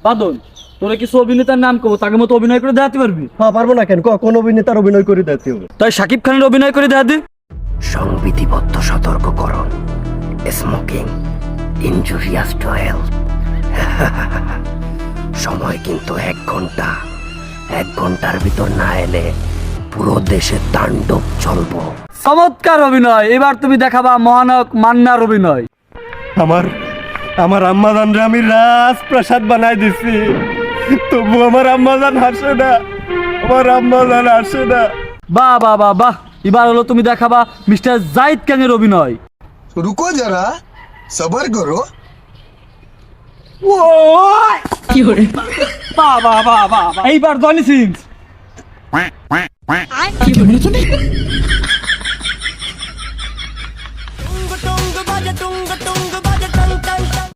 বাদল, তোরা কিছু অভিনেতার নাম কব, তাকে মতো অভিনয় করে দেখাতে পারবি? হ্যাঁ, পারবো না কেন? কোন অভিনেতার অভিনয় করে দিতে হবে? তাই শাকিব খানের অভিনয় করে দেখা দে। সংবিধিবদ্ধ সতর্ককরণ, স্মোকিং ইনজুরিয়াস টু হেলথ। সময় কিন্তু 1 ঘন্টা। 1 ঘন্টার ভিতর না এলে পুরো দেশে তাণ্ডব চলবো। চমৎকার অভিনয়, এবার তুমি দেখাবা মহানায়ক মান্নার অভিনয়। আমার আম্মাজানরে আমি রাজপ্রাসাদ বানাই দিছি, তবু আমার আম্মাজান হাসে না, আমার আম্মাজান হাসে না। বাহ বাহ বাহ বাহ, এবার হলো তুমি দেখাবা মিস্টার জাহিদ খানের অভিনয়। रुको जरा सबर करो। বাহ বাহ বাহ বাহ, এইবার জনি সিং।